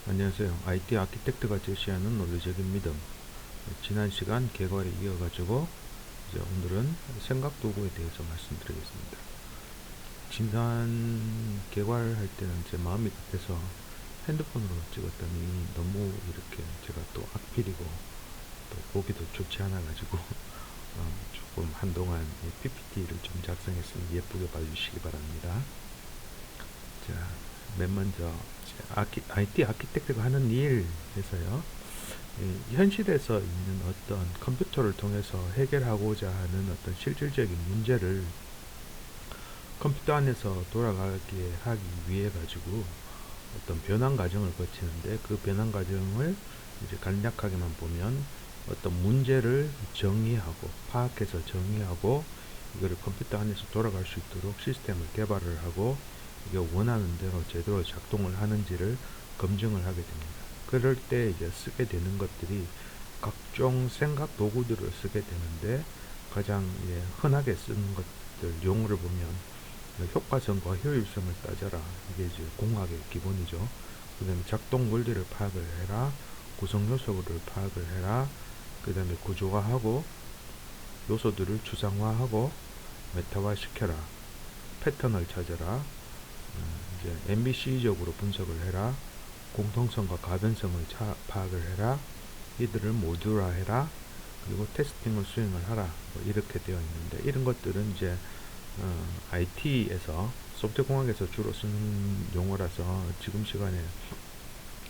안녕하세요. IT 아키텍트가 제시하는 논리적인 믿음. 지난 시간 개괄에 이어가지고 이제 오늘은 생각 도구에 대해서 말씀드리겠습니다. 지난 개괄할 때는 제 마음이 급해서 핸드폰으로 찍었더니 너무 이렇게 제가 또 악필이고 또 보기도 좋지 않아 가지고 조금 한동안 PPT를 좀 작성했으니 예쁘게 봐주시기 바랍니다. 자, 맨 먼저 IT 아키텍트가 하는 일에서요. 현실에서 있는 어떤 컴퓨터를 통해서 해결하고자 하는 어떤 실질적인 문제를 컴퓨터 안에서 돌아가게 하기 위해 가지고 어떤 변환 과정을 거치는데, 그 변환 과정을 이제 간략하게만 보면 어떤 문제를 정의하고 파악해서 정의하고 이거를 컴퓨터 안에서 돌아갈 수 있도록 시스템을 개발을 하고 이게 원하는 대로 제대로 작동을 하는지를 검증을 하게 됩니다. 그럴 때 이제 쓰게 되는 것들이 각종 생각 도구들을 쓰게 되는데, 가장 흔하게 쓰는 것들 용어를 보면 효과성과 효율성을 따져라, 이게 이제 공학의 기본이죠. 그 다음에 작동 원리를 파악을 해라, 구성 요소를 파악을 해라, 그 다음에 구조화하고 요소들을 추상화하고 메타화 시켜라, 패턴을 찾아라, 이제 MBC적으로 분석을 해라, 공통성과 가변성을 파악을 해라, 이들을 모듈화해라, 그리고 테스팅을 수행을 하라, 뭐 이렇게 되어 있는데, 이런 것들은 이제 IT에서 소프트웨어 공학에서 주로 쓰는 용어라서 지금 시간에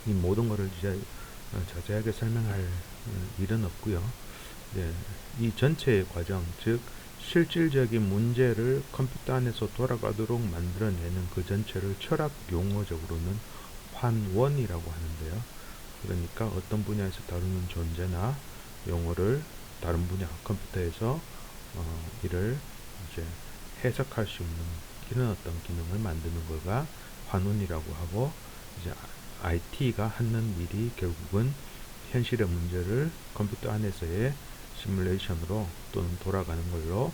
이 모든 것을 이제 자세하게 설명할 일은 없고요. 네, 이 전체의 과정, 즉 실질적인 문제를 컴퓨터 안에서 돌아가도록 만들어내는 그 전체를 철학 용어적으로는 환원이라고 하는데요. 그러니까 어떤 분야에서 다루는 존재나 용어를 다른 분야 컴퓨터에서 이를 이제 해석할 수 있는 이런 어떤 기능을 만드는 거가 환원이라고 하고, 이제 IT가 하는 일이 결국은 현실의 문제를 컴퓨터 안에서의 시뮬레이션으로 또는 돌아가는 걸로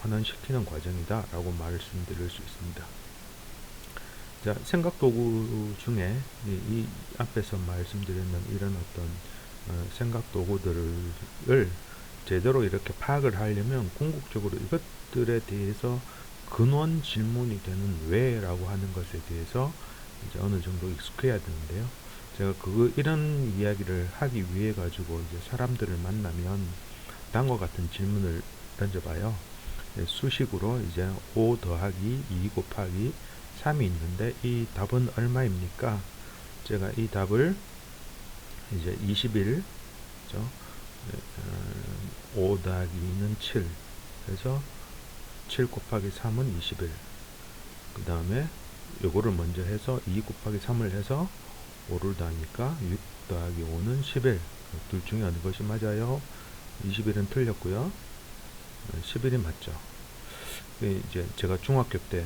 환원시키는 과정이다 라고 말씀드릴 수 있습니다. 자, 생각 도구 중에 이 앞에서 말씀드리는 이런 어떤 생각 도구들을 제대로 이렇게 파악을 하려면 궁극적으로 이것들에 대해서 근원 질문이 되는 왜라고 하는 것에 대해서 이제 어느 정도 익숙해야 되는데요. 제가 이런 이야기를 하기 위해 가지고 이제 사람들을 만나면 다음과 같은 질문을 던져봐요. 수식으로 이제 5 더하기 2 곱하기 3이 있는데 이 답은 얼마입니까? 제가 이 답을 이제 21, 그죠? 5 더하기 2는 7, 그래서 7 곱하기 3은 21. 그 다음에 요거를 먼저 해서 2 곱하기 3을 해서 5를 더하니까 6 더하기 5는 11. 둘 중에 어느 것이 맞아요? 21은 틀렸고요. 11이 맞죠. 이제 제가 중학교 때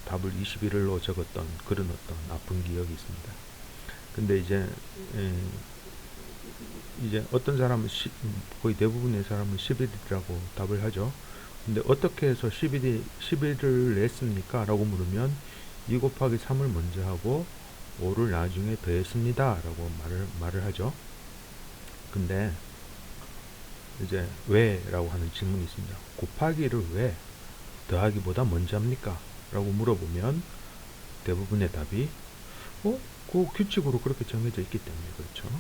답을 21로 적었던 그런 어떤 나쁜 기억이 있습니다. 근데 이제 어떤 사람은 거의 대부분의 사람은 11이라고 답을 하죠. 근데 어떻게 해서 11을 냈습니까? 라고 물으면 2 곱하기 3을 먼저 하고 5를 나중에 더했습니다 라고 말을 하죠. 근데 이제 왜? 라고 하는 질문이 있습니다. 곱하기를 왜 더하기보다 먼저 합니까? 라고 물어보면 대부분의 답이 그 규칙으로 그렇게 정해져 있기 때문에 그렇죠.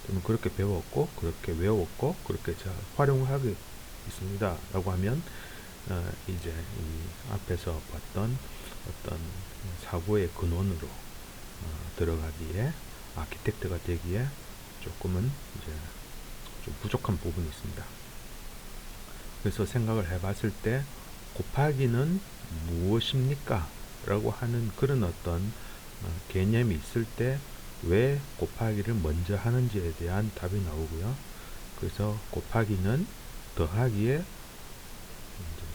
또는 그렇게 배웠고 그렇게 외웠고 그렇게 잘 활용하고 있습니다 라고 하면 이제 이 앞에서 봤던 어떤 사고의 근원으로 들어가기에, 아키텍트가 되기에 조금은 이제 좀 부족한 부분이 있습니다. 그래서 생각을 해봤을 때 곱하기는 무엇입니까? 라고 하는 그런 어떤 개념이 있을 때 왜 곱하기를 먼저 하는지에 대한 답이 나오고요. 그래서 곱하기는 더하기의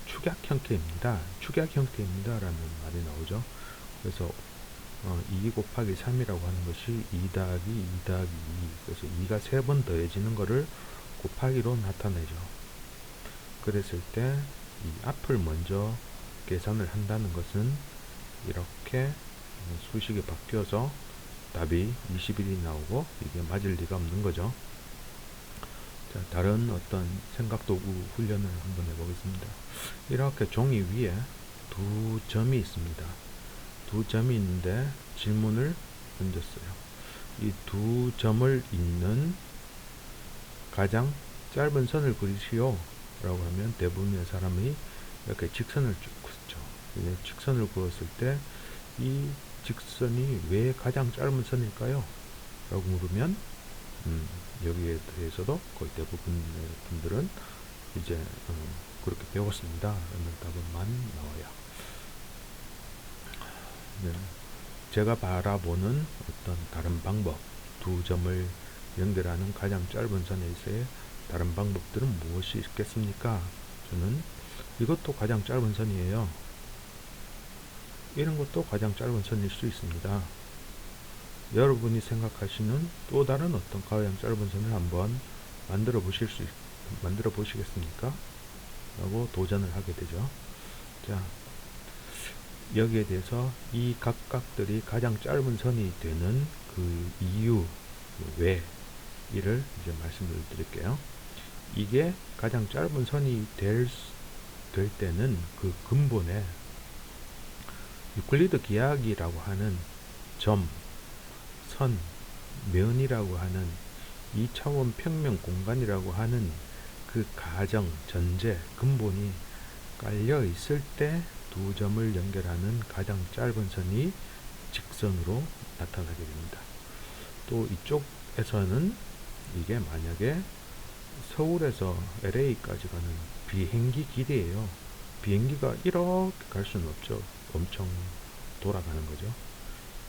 축약 형태입니다. 축약 형태입니다. 라는 말이 나오죠. 그래서 2 곱하기 3이라고 하는 것이 2 더하기 2 더하기 2. 그래서 2가 3번 더해지는 것을 곱하기로 나타내죠. 그랬을 때 이 앞을 먼저 계산을 한다는 것은 이렇게 수식이 바뀌어서 답이 21이 나오고 이게 맞을 리가 없는 거죠. 자, 다른 어떤 생각도구 훈련을 한번 해보겠습니다. 이렇게 종이 위에 두 점이 있습니다. 두 점이 있는데 질문을 던졌어요. 이 두 점을 잇는 가장 짧은 선을 그리시오 라고 하면 대부분의 사람이 이렇게 직선을 쭉 긋죠. 직선을 그었을 때 이 직선이 왜 가장 짧은 선일까요? 라고 물으면 여기에 대해서도 거의 대부분의 분들은 이제 그렇게 배웠습니다 라는 답은만 나와요. 네. 제가 바라보는 어떤 다른 방법, 두 점을 연결하는 가장 짧은 선에서의 다른 방법들은 무엇이 있겠습니까? 저는 이것도 가장 짧은 선이에요. 이런 것도 가장 짧은 선일 수 있습니다. 여러분이 생각하시는 또 다른 어떤 가장 짧은 선을 한번 만들어 보시겠습니까? 라고 도전을 하게 되죠. 자, 여기에 대해서 이 각각들이 가장 짧은 선이 되는 그 이유, 왜, 이를 이제 말씀을 드릴게요. 이게 가장 짧은 선이 될 때는 그 근본에 유클리드 기하학이라고 하는 점, 선, 면이라고 하는 2차원 평면 공간이라고 하는 그 가정, 전제, 근본이 깔려 있을 때 두 점을 연결하는 가장 짧은 선이 직선으로 나타나게 됩니다. 또 이쪽에서는 이게 만약에 서울에서 LA까지 가는 비행기 길이에요. 비행기가 이렇게 갈 수는 없죠. 엄청 돌아가는 거죠.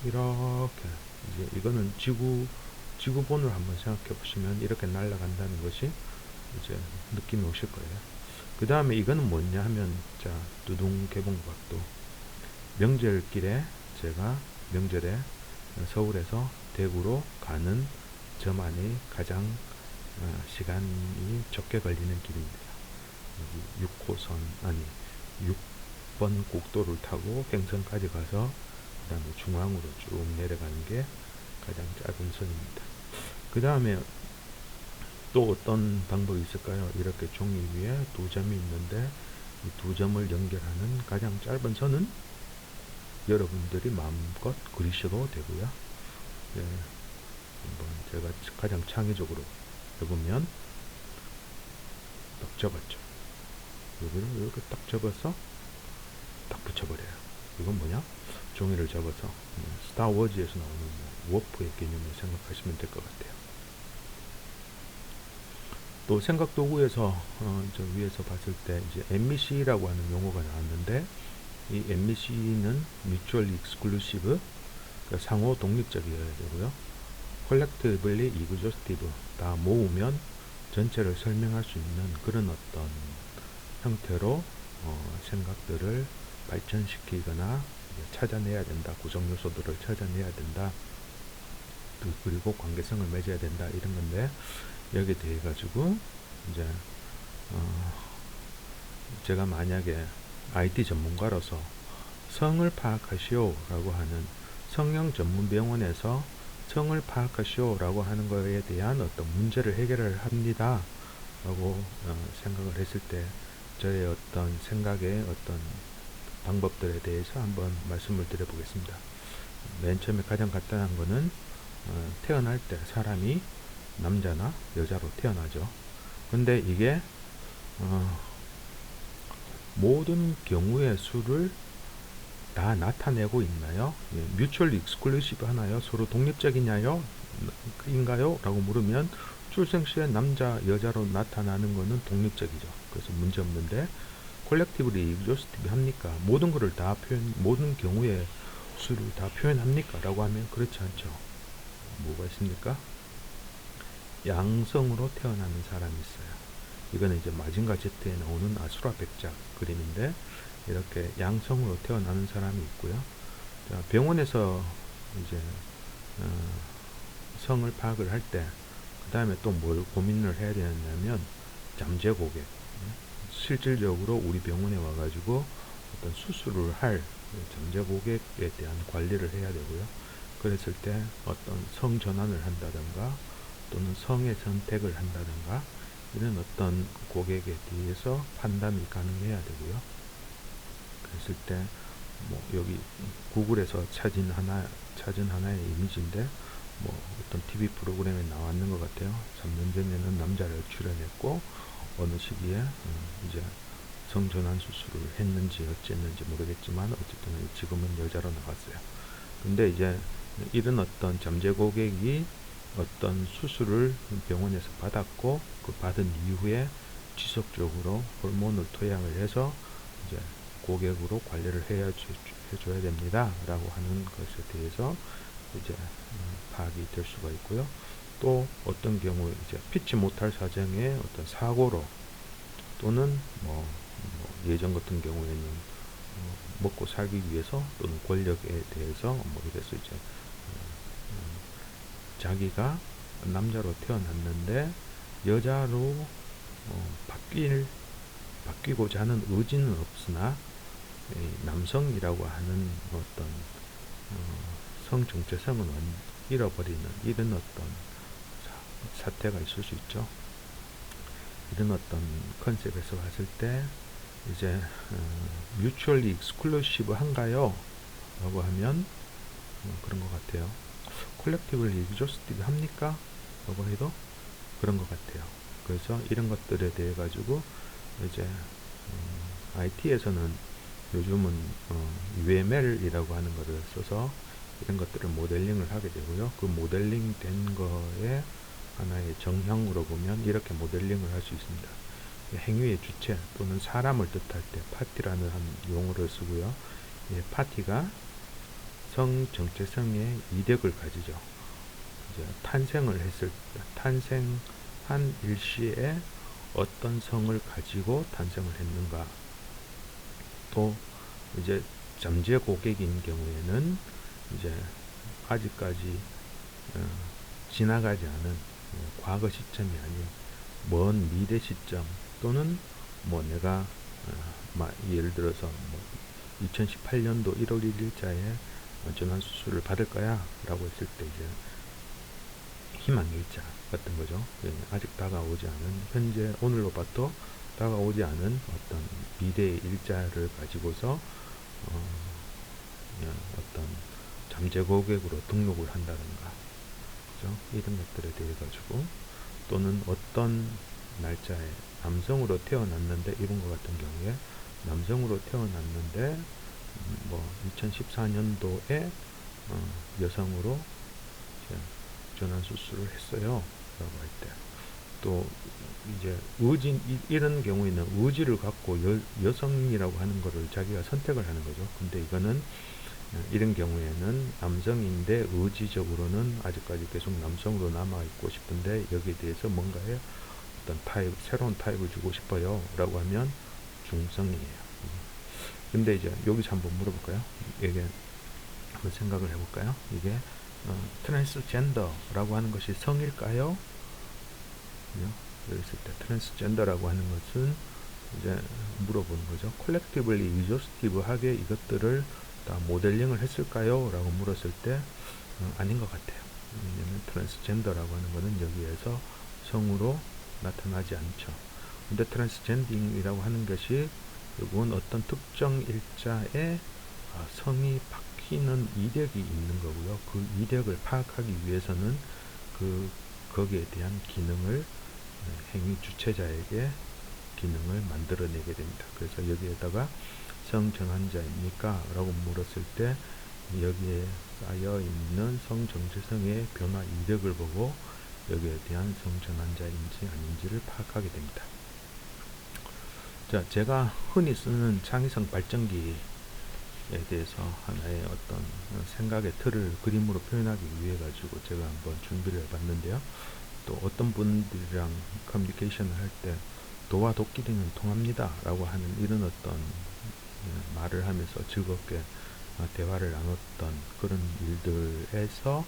이렇게 이제 이거는 지구본을 한번 생각해 보시면 이렇게 날아간다는 것이 이제 느낌이 오실 거예요. 그 다음에 이거는 뭐냐 하면, 자, 두둥 개봉각도. 명절길에 제가 명절에 서울에서 대구로 가는 저만의 가장 시간이 적게 걸리는 길입니다. 여기 6호선, 아니 6번 국도를 타고 횡성까지 가서 그 다음에 중앙으로 쭉 내려가는 게 가장 짧은 선입니다. 그 다음에 또 어떤 방법이 있을까요? 이렇게 종이 위에 두 점이 있는데 이 두 점을 연결하는 가장 짧은 선은 여러분들이 마음껏 그리셔도 되고요. 네, 한번 제가 가장 창의적으로 해보면 딱 적었죠. 여기를 이렇게 딱 접어서 딱 붙여버려요. 이건 뭐냐? 종이를 접어서 스타워즈에서 나오는 워프의 개념을 생각하시면 될 것 같아요. 또 생각 도구에서 저 위에서 봤을 때 이제 MBC라고 하는 용어가 나왔는데, 이 MBC는 Mutual Exclusive, 그러니까 상호 독립적이어야 되고요. Collectively Exhaustive, 다 모으면 전체를 설명할 수 있는 그런 어떤 형태로 생각들을 발전시키거나 찾아내야 된다. 구성 요소들을 찾아내야 된다. 그리고 관계성을 맺어야 된다. 이런 건데, 여기에 대해 가지고 이제 제가 만약에 IT 전문가로서 성을 파악하시오 라고 하는, 성형 전문 병원에서 성을 파악하시오 라고 하는 거에 대한 어떤 문제를 해결을 합니다 라고 생각을 했을 때 저의 어떤 생각의 어떤 방법들에 대해서 한번 말씀을 드려 보겠습니다. 맨 처음에 가장 간단한 거는 태어날 때 사람이 남자나 여자로 태어나죠. 근데 이게 모든 경우의 수를 다 나타내고 있나요? 뮤추얼 익스클루시브 하나요? 서로 독립적이냐요? 인가요? 라고 물으면 출생시에 남자, 여자로 나타나는 거는 독립적이죠. 그래서 문제 없는데, 콜렉티브리 익조스티브 합니까? 모든 거를 다 모든 경우의 수를 다 표현합니까? 라고 하면 그렇지 않죠. 뭐가 있습니까? 양성으로 태어나는 사람이 있어요. 이거는 이제 마징가 Z에 나오는 아수라 백작 그림인데, 이렇게 양성으로 태어나는 사람이 있고요. 자, 병원에서 이제 성을 파악을 할 때 그 다음에 또 뭘 고민을 해야 되냐면 잠재 고객. 실질적으로 우리 병원에 와가지고 어떤 수술을 할 잠재 고객에 대한 관리를 해야 되고요. 그랬을 때 어떤 성 전환을 한다든가 또는 성의 선택을 한다든가 이런 어떤 고객에 대해서 판단이 가능해야 되고요. 그랬을 때 뭐 여기 구글에서 찾은 하나의 이미지인데 뭐 어떤 TV 프로그램에 나왔는 것 같아요. 3년 전에는 남자를 출연했고 어느 시기에 이제 성전환 수술을 했는지 어쨌는지 모르겠지만 어쨌든 지금은 여자로 나왔어요. 근데 이제 이런 어떤 잠재 고객이 어떤 수술을 병원에서 받았고 그 받은 이후에 지속적으로 호르몬을 투약을 해서 이제 고객으로 관리를 해줘야 됩니다 라고 하는 것에 대해서 이제 파악이 될 수가 있고요. 또 어떤 경우에 이제 피치 못할 사정의 어떤 사고로 또는 예전 같은 경우에는 먹고 살기 위해서 또는 권력에 대해서 뭐 이래서 이제 자기가 남자로 태어났는데 여자로 바뀌고자 하는 의지는 없으나 남성이라고 하는 어떤 성 정체성은 잃어버리는 이런 어떤 사태가 있을 수 있죠. 이런 어떤 컨셉에서 봤을 때 이제 mutually exclusive 한가요? 라고 하면 그런 것 같아요. collectively exhaustive 합니까? 라고 해도 그런 것 같아요. 그래서 이런 것들에 대해 가지고 이제 IT에서는 요즘은 UML이라고 하는 것을 써서 이런 것들을 모델링을 하게 되고요. 그 모델링 된 거에 하나의 정형으로 보면 이렇게 모델링을 할 수 있습니다. 행위의 주체 또는 사람을 뜻할 때 파티라는 한 용어를 쓰고요. 파티가 성 정체성의 이력을 가지죠. 이제 탄생한 일시에 어떤 성을 가지고 탄생을 했는가. 또 이제 잠재 고객인 경우에는 이제 아직까지 지나가지 않은 과거 시점이 아닌 먼 미래 시점 또는 뭐 내가 예를 들어서 뭐 2018년도 1월 1일자에 전환 수술을 받을 거야 라고 했을 때 이제 희망의 일자 같은 거죠. 아직 다가오지 않은 현재 오늘로 봐도 다가오지 않은 어떤 미래의 일자를 가지고서 어떤 잠재 고객으로 등록을 한다든가 그죠? 이런 것들에 대해 가지고 또는 어떤 날짜에 남성으로 태어났는데 이런 것 같은 경우에 남성으로 태어났는데 뭐 2014년도에 여성으로 전환 수술을 했어요 라고 할 때 또 이제 이런 경우에는 의지를 갖고 여성이라고 하는 것을 자기가 선택을 하는 거죠. 근데 이거는 이런 경우에는 남성인데 의지적으로는 아직까지 계속 남성으로 남아있고 싶은데 여기에 대해서 뭔가의 어떤 새로운 타입을 주고 싶어요 라고 하면 중성이에요. 근데 이제 여기서 한번 물어볼까요? 이게 한번 생각을 해볼까요? 이게 트랜스젠더라고 하는 것이 성일까요? 그랬을 때 트랜스젠더라고 하는 것은 이제 물어보는 거죠. 콜렉티블리 exhaustive하게 이것들을 다 모델링을 했을까요? 라고 물었을 때 아닌 것 같아요. 왜냐하면 트랜스젠더라고 하는 것은 여기에서 성으로 나타나지 않죠. 근데 트랜스젠딩이라고 하는 것이 결국은 어떤 특정 일자에 성이 바뀌는 이력이 있는 거고요. 그 이력을 파악하기 위해서는 거기에 대한 기능을 행위 주체자에게 기능을 만들어내게 됩니다. 그래서 여기에다가 성전환자입니까? 라고 물었을 때 여기에 쌓여 있는 성정체성의 변화 이력을 보고 여기에 대한 성전환자인지 아닌지를 파악하게 됩니다. 자, 제가 흔히 쓰는 창의성 발전기에 대해서 하나의 어떤 생각의 틀을 그림으로 표현하기 위해 가지고 제가 한번 준비를 해봤는데요. 또 어떤 분들이랑 커뮤니케이션을 할 때 도와 도끼리는 통합니다 라고 하는 이런 어떤 말을 하면서 즐겁게 대화를 나눴던 그런 일들에서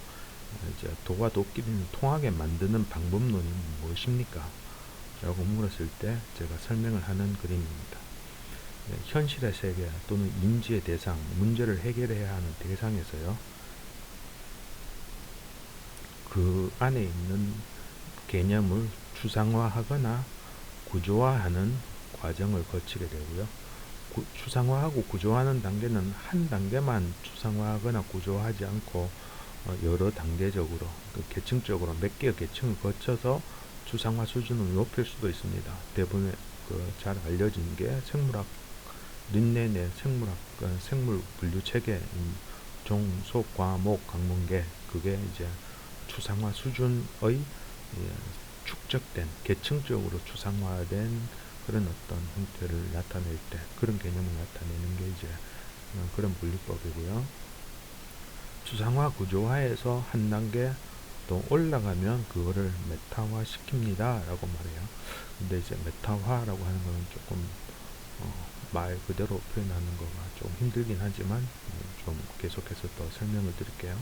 이제 도와 도끼리는 통하게 만드는 방법론이 무엇입니까? 라고 물었을 때 제가 설명을 하는 그림입니다. 현실의 세계 또는 인지의 대상, 문제를 해결해야 하는 대상에서요. 그 안에 있는 개념을 추상화하거나 구조화하는 과정을 거치게 되고요. 추상화하고 구조화하는 단계는 한 단계만 추상화하거나 구조화하지 않고 여러 단계적으로 계층적으로 몇 개의 계층을 거쳐서 추상화 수준을 높일 수도 있습니다. 대부분의 잘 알려진 게 생물학 린넨의 생물학 생물 분류 체계 종, 속, 과, 목, 강문계 그게 이제 추상화 수준의 축적된 계층적으로 추상화된 그런 어떤 형태를 나타낼 때 그런 개념을 나타내는 게 이제 그런 분류법이고요. 추상화 구조화에서 한 단계 또 올라가면 그거를 메타화 시킵니다 라고 말해요. 근데 이제 메타화라고 하는 거는 조금 말 그대로 표현하는 거가 좀 힘들긴 하지만 좀 계속해서 또 설명을 드릴게요.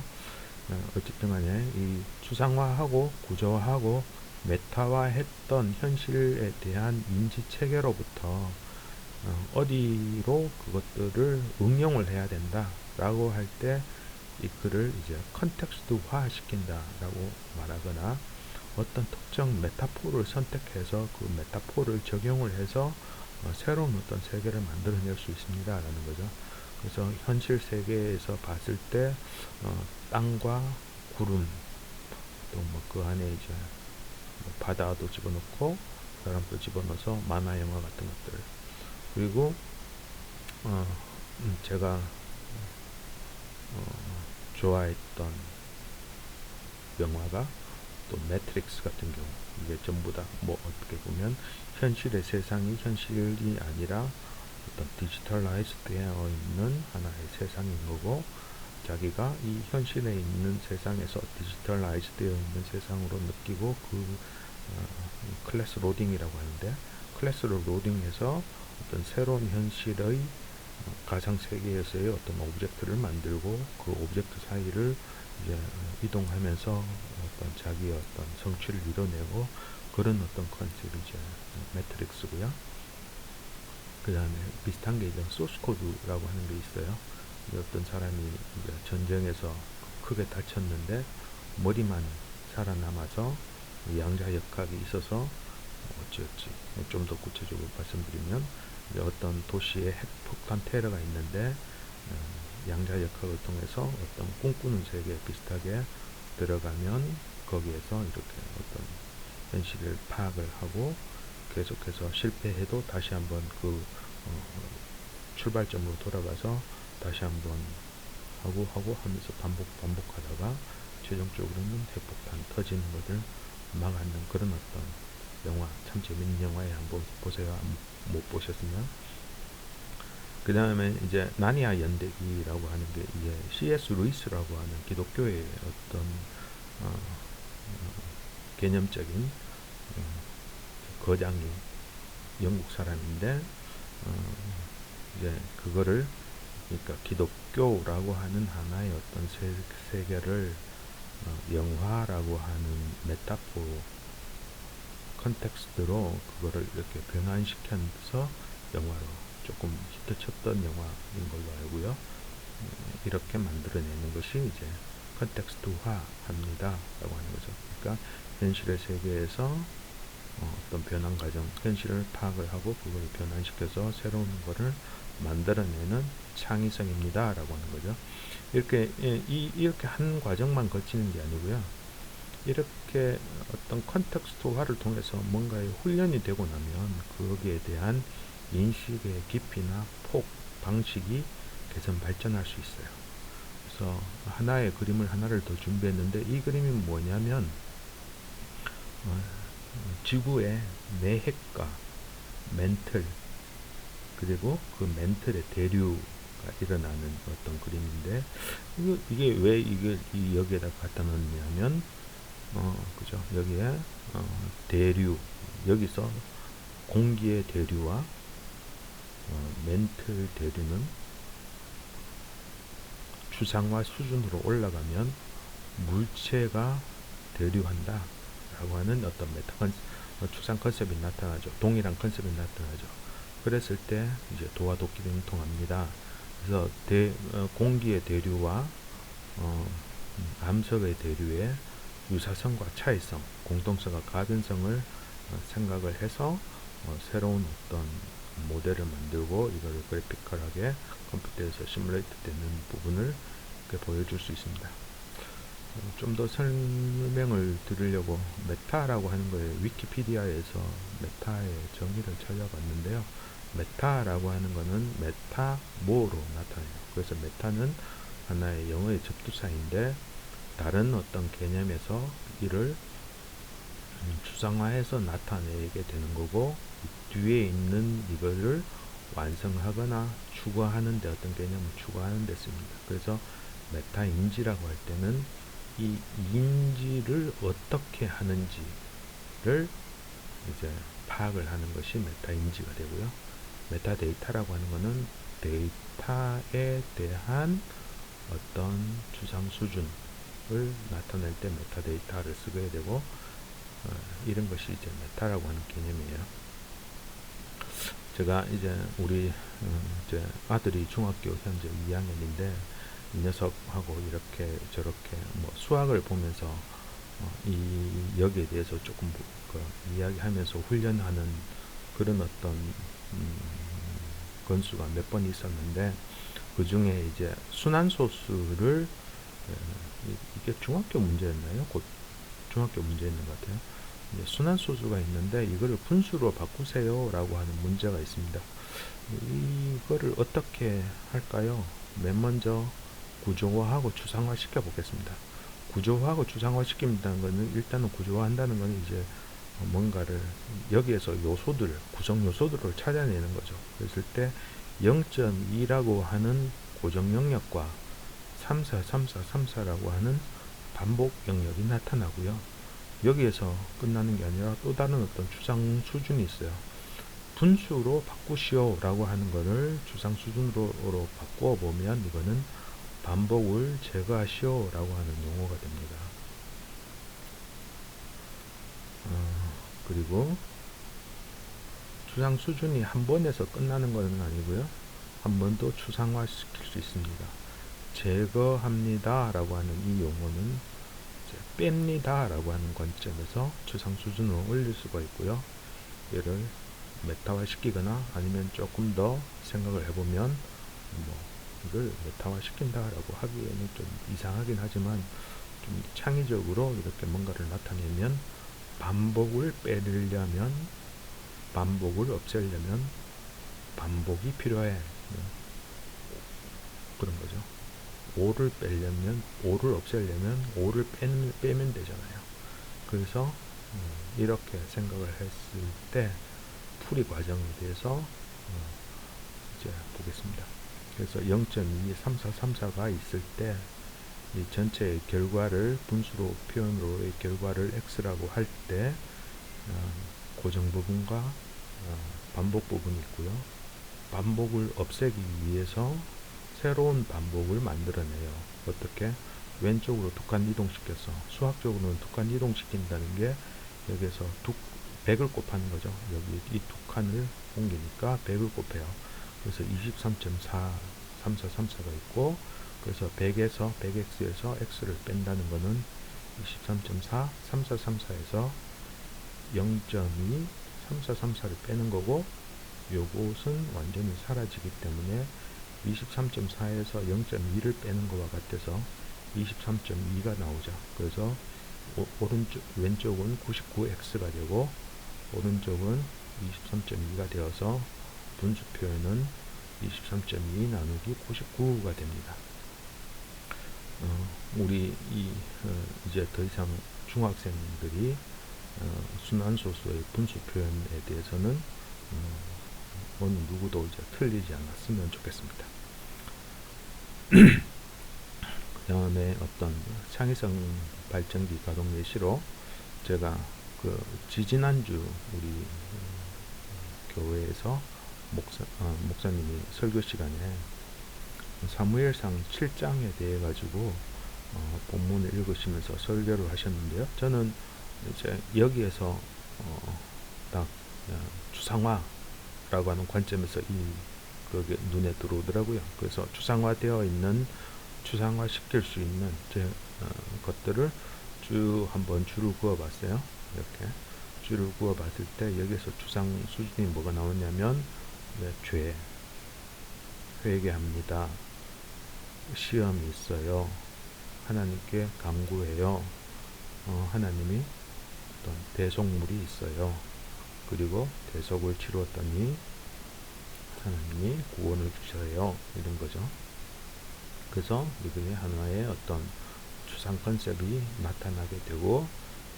어쨌든 간에 이 추상화하고 구조화하고 메타화했던 현실에 대한 인지 체계로부터 어디로 그것들을 응용을 해야 된다 라고 할 때 이 글을 이제 컨텍스트화 시킨다 라고 말하거나 어떤 특정 메타포를 선택해서 그 메타포를 적용을 해서 새로운 어떤 세계를 만들어낼 수 있습니다 라는 거죠. 그래서 현실 세계에서 봤을 때 땅과 구름 또 뭐 그 안에 이제 뭐 바다도 집어넣고 사람도 집어넣어서 만화 영화 같은 것들 그리고 제가 좋아했던 영화가 또 매트릭스 같은 경우 이게 전부 다 뭐 어떻게 보면 현실의 세상이 현실이 아니라 어떤 디지털라이즈 되어 있는 하나의 세상인 거고 자기가 이 현실에 있는 세상에서 디지털라이즈 되어 있는 세상으로 느끼고 그 클래스 로딩이라고 하는데 클래스를 로딩해서 어떤 새로운 현실의 가상 세계에서의 어떤 오브젝트를 만들고 그 오브젝트 사이를 이제 이동하면서 어떤 자기의 어떤 성취를 이뤄내고 그런 어떤 컨셉이 이제 매트릭스고요. 그 다음에 비슷한 게 이제 소스 코드라고 하는 게 있어요. 어떤 사람이 이제 전쟁에서 크게 다쳤는데 머리만 살아남아서 양자역학이 있어서 어찌어찌 좀 더 구체적으로 말씀드리면 어떤 도시에 핵폭탄 테러가 있는데 양자역학을 통해서 어떤 꿈꾸는 세계 비슷하게 들어가면 거기에서 이렇게 어떤 현실을 파악을 하고 계속해서 실패해도 다시 한번 그 출발점으로 돌아가서 다시 한번 하고 하면서 반복하다가 최종적으로는 핵폭탄 터지는 것을 막아내는 그런 어떤 영화 참 재밌는 영화에 한번 보세요. 못 보셨으면. 그 다음에 이제 나니아 연대기라고 하는 게 이제 C.S. 루이스라고 하는 기독교의 어떤 개념적인 거장이 영국 사람인데 이제 그거를 그러니까 기독교라고 하는 하나의 어떤 세계를 영화라고 하는 메타포 컨텍스트로 그거를 이렇게 변환시켜서 영화로 조금 히트쳤던 영화인 걸로 알고요. 이렇게 만들어내는 것이 이제 컨텍스트화 합니다 라고 하는 거죠. 그러니까 현실의 세계에서 어떤 변환 과정, 현실을 파악을 하고 그걸 변환시켜서 새로운 거를 만들어내는 창의성입니다 라고 하는 거죠. 이렇게 이렇게 한 과정만 거치는 게 아니고요. 이렇게 어떤 컨텍스트화를 통해서 뭔가의 훈련이 되고 나면 거기에 대한 인식의 깊이나 폭, 방식이 개선 발전할 수 있어요. 그래서 하나의 그림을 하나를 더 준비했는데 이 그림이 뭐냐면 지구의 내핵과 멘틀 그리고 그 멘틀의 대류가 일어나는 어떤 그림인데 이게 왜 이게 여기에다 갖다 놓냐면 그죠 여기에 대류 여기서 공기의 대류와 멘틀 대류는 추상화 수준으로 올라가면 물체가 대류한다 라고 하는 어떤 추상 컨셉이 나타나죠. 동일한 컨셉이 나타나죠. 그랬을 때 이제 도와 도끼를 통합니다. 그래서 공기의 대류와 암석의 대류에 유사성과 차이성, 공통성과 가변성을 생각을 해서 새로운 어떤 모델을 만들고 이걸 그래피컬하게 컴퓨터에서 시뮬레이트 되는 부분을 이렇게 보여줄 수 있습니다. 좀 더 설명을 드리려고 메타라고 하는 거에 위키피디아에서 메타의 정의를 찾아봤는데요. 메타라고 하는 거는 메타모로 나타나요. 그래서 메타는 하나의 영어의 접두사인데 다른 어떤 개념에서 이를 추상화해서 나타내게 되는 거고, 뒤에 있는 이거를 완성하거나 추가하는 데 어떤 개념을 추가하는 데 씁니다. 그래서 메타인지라고 할 때는 이 인지를 어떻게 하는지를 이제 파악을 하는 것이 메타인지가 되고요. 메타데이터라고 하는 것은 데이터에 대한 어떤 추상 수준을 나타낼 때 메타데이터를 쓰게 되고, 이런 것이 이제 메타라고 하는 개념이에요. 제가 이제 우리 이제 아들이 중학교 현재 2학년인데 이 녀석하고 이렇게 저렇게 뭐 수학을 보면서 이 여기에 대해서 조금 이야기하면서 훈련하는 그런 어떤 건수가 몇 번 있었는데, 그 중에 이제 순환소수를 이게 중학교 문제였나요? 곧 중학교 문제였는 것 같아요. 순환소수가 있는데 이거를 분수로 바꾸세요 라고 하는 문제가 있습니다. 이거를 어떻게 할까요? 맨 먼저 구조화하고 추상화 시켜 보겠습니다. 구조화하고 추상화 시킨다는 것은, 일단은 구조화한다는 것은 이제 뭔가를 여기에서 요소들, 구성 요소들을 찾아내는 거죠. 그랬을 때 0.2라고 하는 고정 영역과 34, 34, 34라고 하는 반복 영역이 나타나고요. 여기에서 끝나는 게 아니라 또 다른 어떤 추상 수준이 있어요. 분수로 바꾸시오 라고 하는 거를 추상 수준으로 바꾸어 보면 이거는 반복을 제거하시오 라고 하는 용어가 됩니다. 그리고 추상 수준이 한 번에서 끝나는 것은 아니고요. 한 번 더 추상화 시킬 수 있습니다. 제거합니다 라고 하는 이 용어는 뺍니다 라고 하는 관점에서 추상 수준을 올릴 수가 있고요. 얘를 메타화 시키거나 아니면 조금 더 생각을 해보면 이걸 메타화 시킨다 라고 하기에는 좀 이상하긴 하지만, 좀 창의적으로 이렇게 뭔가를 나타내면 반복을 빼려면, 반복을 없애려면 반복이 필요해, 그런 거죠. 5를 빼려면, 5를 없애려면 5를 빼면 되잖아요. 그래서 이렇게 생각을 했을 때 풀이 과정에 대해서 이제 보겠습니다. 그래서 0.2, 34, 34가 있을 때 이 전체의 결과를 분수로 표현으로의 결과를 x라고 할 때 고정 부분과 반복 부분이 있고요. 반복을 없애기 위해서 새로운 반복을 만들어내요. 어떻게? 왼쪽으로 두 칸 이동시켜서, 수학적으로는 두 칸 이동시킨다는 게 여기서 100을 곱하는 거죠. 여기 이 두 칸을 옮기니까 100을 곱해요. 그래서 23.4, 3434가 있고, 그래서 100에서 100x에서 x를 뺀다는 거는 23.4, 3434에서 0.2, 3434를 빼는 거고, 요것은 완전히 사라지기 때문에 23.4에서 0.2를 빼는 것과 같아서 23.2가 나오죠. 그래서 왼쪽은 99x가 되고 오른쪽은 23.2가 되어서 분수 표현은 23.2 나누기 99가 됩니다. 우리 이제 더 이상 중학생들이 순환소수의 분수 표현에 대해서는 어느 누구도 이제 틀리지 않았으면 좋겠습니다. 그 다음에 어떤 창의성 발전기 가동 예시로 제가 지지난주 우리 교회에서 목사님이 설교 시간에 사무엘상 7장에 대해 가지고 본문을 읽으시면서 설교를 하셨는데요. 저는 이제 여기에서 딱 추상화라고 하는 관점에서 그게 눈에 들어오더라고요. 그래서 추상화되어 있는, 추상화 시킬 수 있는 것들을 쭉 한번 줄을 그어 봤어요. 이렇게 줄을 그어 봤을 때 여기서 추상 수준이 뭐가 나오냐면 죄, 회개합니다. 시험이 있어요. 하나님께 간구해요. 하나님이 어떤 대속물이 있어요. 그리고 대속을 치루었더니 하나님이 구원을 주셔요. 이런 거죠. 그래서 이게 하나의 어떤 추상 컨셉이 나타나게 되고,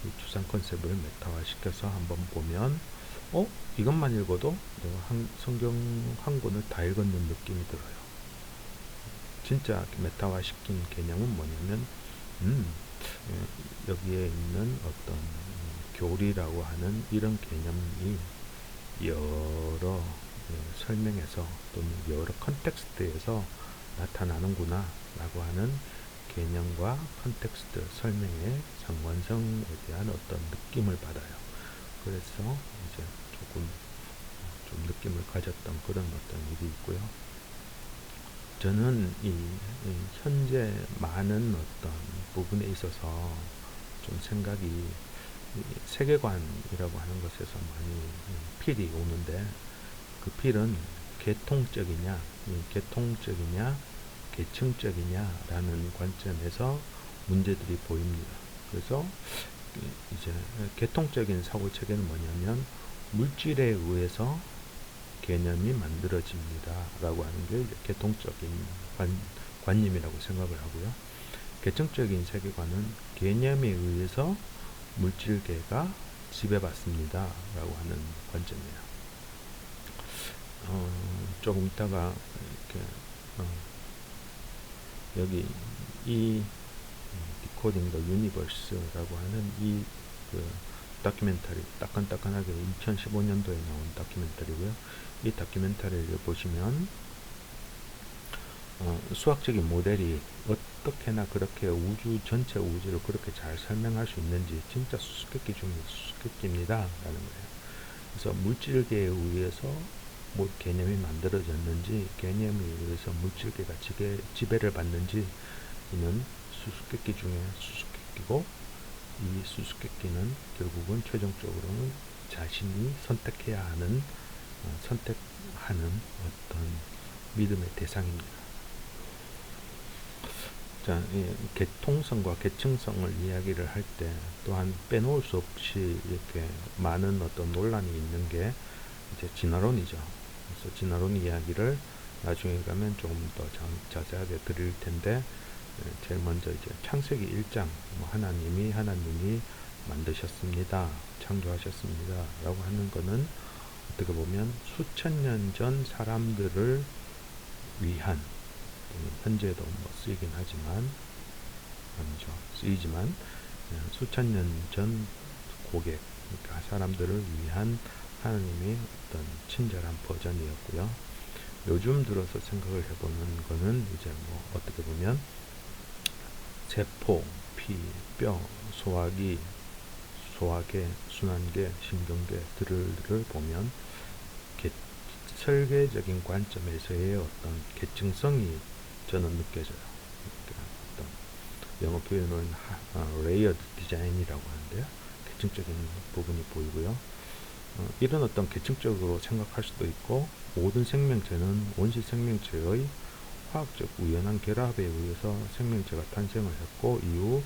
이 추상 컨셉을 메타화시켜서 한번 보면 이것만 읽어도 내가 성경 한 권을 다 읽었는 느낌이 들어요. 진짜 메타화시킨 개념은 뭐냐면 여기에 있는 어떤 교리라고 하는 이런 개념이 여러 설명에서 또는 여러 컨텍스트에서 나타나는구나 라고 하는 개념과 컨텍스트 설명의 상관성에 대한 어떤 느낌을 받아요. 그래서 이제 조금 좀 느낌을 가졌던 그런 어떤 일이 있고요. 저는 이 현재 많은 어떤 부분에 있어서 좀 생각이 세계관이라고 하는 것에서 많이 필이 오는데, 그 필은 계통적이냐, 계층적이냐라는 관점에서 문제들이 보입니다. 그래서 이제 계통적인 사고 체계는 뭐냐면 물질에 의해서 개념이 만들어집니다 라고 하는 게 계통적인 관념이라고 생각을 하고요. 계층적인 세계관은 개념에 의해서 물질계가 지배받습니다 라고 하는 관점이에요. 조금 있다가 이렇게 여기 이 Decoding the Universe라고 하는 이 다큐멘터리, 따끈따끈하게 2015년도에 나온 다큐멘터리고요. 이 다큐멘터리를 보시면 수학적인 모델이 어떻게나 그렇게 전체 우주를 그렇게 잘 설명할 수 있는지 진짜 수수께끼 중에 수수께끼입니다 라는 거예요. 그래서 물질계에 의해서 뭐 개념이 만들어졌는지, 개념에 의해서 물질계가 지배를 받는지, 이는 수수께끼 중에 수수께끼고, 이 수수께끼는 결국은 최종적으로는 자신이 선택하는 어떤 믿음의 대상입니다. 자, 계통성과 계층성을 이야기를 할 때 또한 빼놓을 수 없이 이렇게 많은 어떤 논란이 있는 게 이제 진화론이죠. 그래서 진화론 이야기를 나중에 가면 조금 더 자세하게 드릴 텐데, 제일 먼저 이제 창세기 1장, 하나님이 만드셨습니다, 창조하셨습니다 라고 하는 거는 어떻게 보면 수천 년 전 사람들을 위한, 현재도 쓰이긴 하지만 쓰이지만 수천 년 전 고객, 그러니까 사람들을 위한 하나님의 어떤 친절한 버전이었고요. 요즘 들어서 생각을 해보는 거는 이제 어떻게 보면 세포, 피, 뼈, 소화계, 순환계, 신경계들을 보면 설계적인 관점에서의 어떤 계층성이 저는 느껴져요. 어떤 영어 표현은 레이어드 디자인이라고 하는데요. 계층적인 부분이 보이고요. 이런 어떤 계층적으로 생각할 수도 있고, 모든 생명체는 원시 생명체의 화학적 우연한 결합에 의해서 생명체가 탄생을 했고, 이후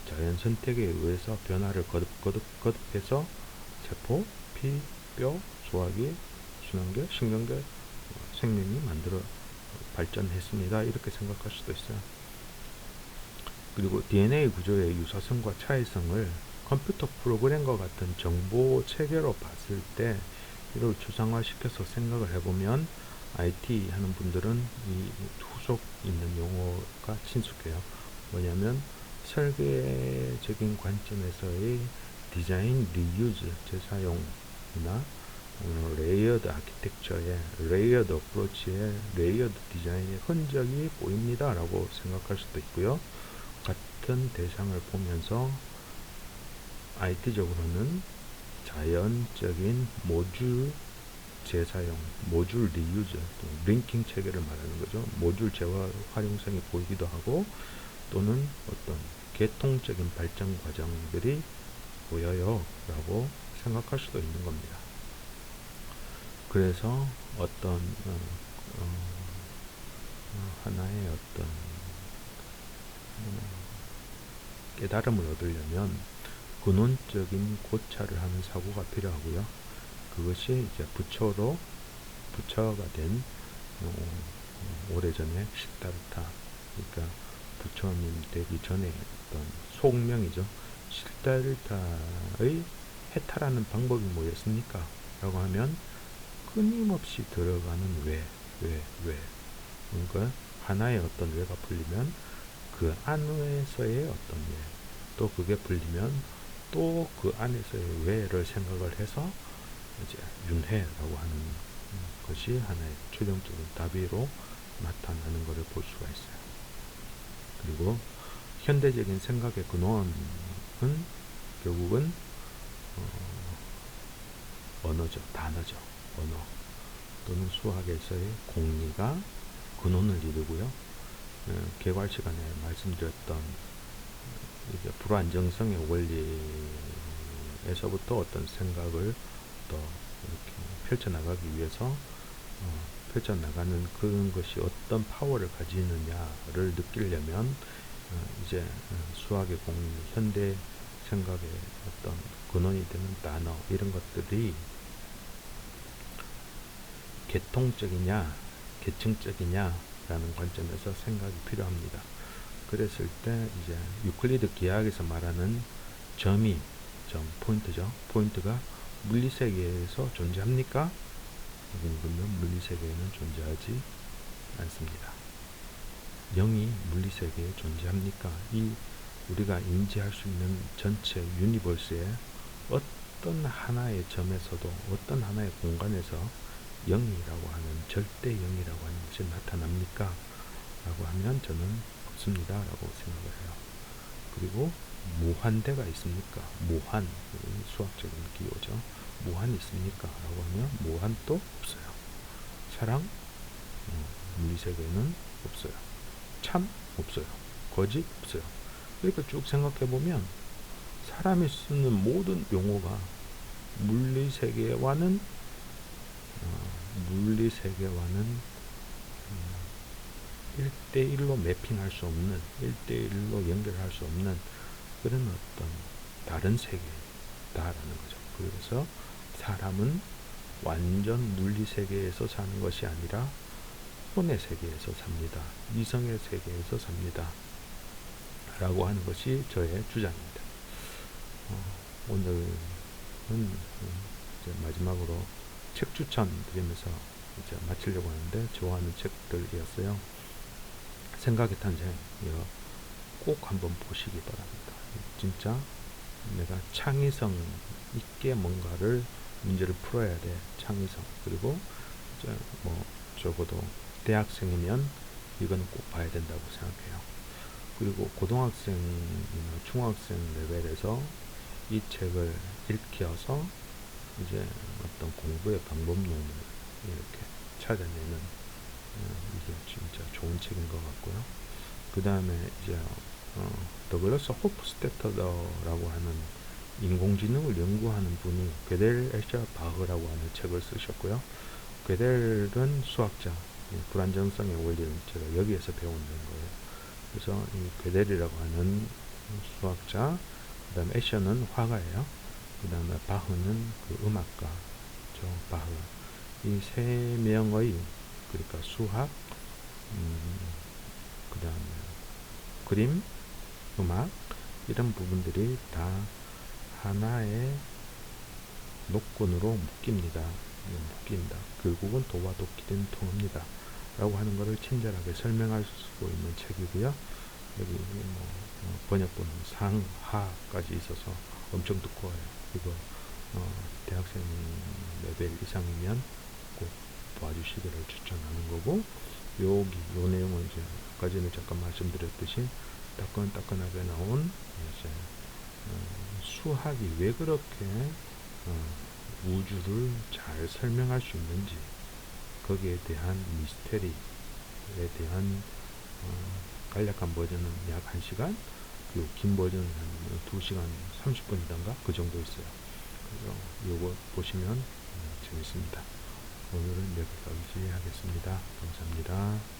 자연 선택에 의해서 변화를 거듭해서 세포, 피, 뼈, 소화기, 순환계, 신경계, 생명이 발전했습니다. 이렇게 생각할 수도 있어요. 그리고 DNA 구조의 유사성과 차이성을 컴퓨터 프로그램과 같은 정보 체계로 봤을 때 이를 추상화시켜서 생각을 해보면 IT 하는 분들은 이 후속 있는 용어가 친숙해요. 뭐냐면 설계적인 관점에서의 디자인 리유즈, 재사용이나 레이어드 아키텍처의 레이어드 어프로치의 레이어드 디자인의 흔적이 보입니다 라고 생각할 수도 있고요. 같은 대상을 보면서 IT적으로는 자연적인 모듈 재사용, 모듈 리유즈, 링킹 체계를 말하는 거죠. 모듈 재활용성이 보이기도 하고, 또는 어떤 계통적인 발전 과정들이 보여요 라고 생각할 수도 있는 겁니다. 그래서 어떤 하나의 어떤 깨달음을 얻으려면 근원적인 고찰을 하는 사고가 필요하고요. 그것이 이제 부처가 된 오래전에 시다르타, 그러니까 부처님 되기 전에 어떤 속명이죠. 시다르타의 해탈하는 방법이 뭐였습니까? 라고 하면 끊임없이 들어가는 왜. 그러니까 하나의 어떤 왜가 풀리면 그 안에서의 어떤 왜, 또 그게 풀리면 또 그 안에서의 왜를 생각을 해서 이제 윤회라고 하는 것이 하나의 최종적인 답이로 나타나는 것을 볼 수가 있어요. 그리고 현대적인 생각의 근원은 결국은 언어죠. 단어죠. 언어 또는 수학에서의 공리가 근원을 이루고요. 개괄 시간에 말씀드렸던 이제 불안정성의 원리에서부터 어떤 생각을 또 이렇게 펼쳐나가기 위해서 펼쳐나가는 그런 것이 어떤 파워를 가지느냐를 느끼려면 이제 수학의 공리, 현대 생각의 어떤 근원이 되는 단어 이런 것들이 계통적이냐 계층적이냐 라는 관점에서 생각이 필요합니다. 그랬을 때 이제 유클리드 기하학에서 말하는 포인트죠. 포인트가 물리세계에서 존재합니까? 그러면 물리세계에는 존재하지 않습니다. 0이 물리세계에 존재합니까? 이 우리가 인지할 수 있는 전체 유니버스의 어떤 하나의 점에서도 어떤 하나의 공간에서 0이라고 하는 절대 0이라고 하는 것이 나타납니까? 라고 하면 저는 없습니다 라고 생각을 해요. 그리고 무한대가 있습니까? 무한, 수학적인 기호죠. 무한이 있습니까? 라고 하면 무한도 없어요. 사랑, 물리세계에는 없어요. 참 없어요. 거짓 없어요. 그러니까 쭉 생각해보면 사람이 쓰는 모든 용어가 물리세계와는 1대1로 매핑할 수 없는, 1대1로 연결할 수 없는 그런 어떤 다른 세계다라는 거죠. 그래서 사람은 완전 물리세계에서 사는 것이 아니라 혼의 세계에서 삽니다. 이성의 세계에서 삽니다. 라고 하는 것이 저의 주장입니다. 오늘은 이제 마지막으로 책 추천 드리면서 이제 마치려고 하는데 좋아하는 책들이었어요. 생각의 탄생 이거 꼭 한번 보시기 바랍니다. 진짜 내가 창의성 있게 뭔가를 문제를 풀어야 돼. 창의성. 그리고 이제 뭐 적어도 대학생이면 이거는 꼭 봐야 된다고 생각해요. 그리고 고등학생이나 중학생 레벨에서 이 책을 읽혀서 이제 어떤 공부의 방법론을 이렇게 찾아내는 이게 진짜 좋은 책인 것 같고요. 그 다음에 이제 더글러스 호프스테터라고 하는 인공지능을 연구하는 분이 괴델 에셔 바흐라고 하는 책을 쓰셨고요. 괴델은 수학자, 불안정성의 원리는 제가 여기에서 배우는 거예요. 그래서 이 괴델이라고 하는 수학자, 그 다음에 에셔는 화가예요. 그 다음에 바흐는 그 음악가죠. 바흐. 이 세 명의 그러니까 수학, 그 다음에 그림, 음악 이런 부분들이 다 하나의 노건으로 묶입니다. 결국은 도와 도끼는 통합니다. 라고 하는 것을 친절하게 설명할 수 있는 책이고요. 여기 뭐 번역본은 상하까지 있어서 엄청 두꺼워요. 이거 대학생 레벨 이상이면 꼭 봐주시기를 추천하는 거고, 요 내용은 이제 아까 전에 잠깐 말씀드렸듯이 따끈따끈하게 나온 이제 수학이 왜 그렇게 우주를 잘 설명할 수 있는지, 거기에 대한 미스테리에 대한 간략한 버전은 약 1시간, 요 긴 버전은 한 2시간 30분이던가 그 정도 있어요. 그래서 요거 보시면 재밌습니다. 오늘은 여기까지 하겠습니다. 감사합니다.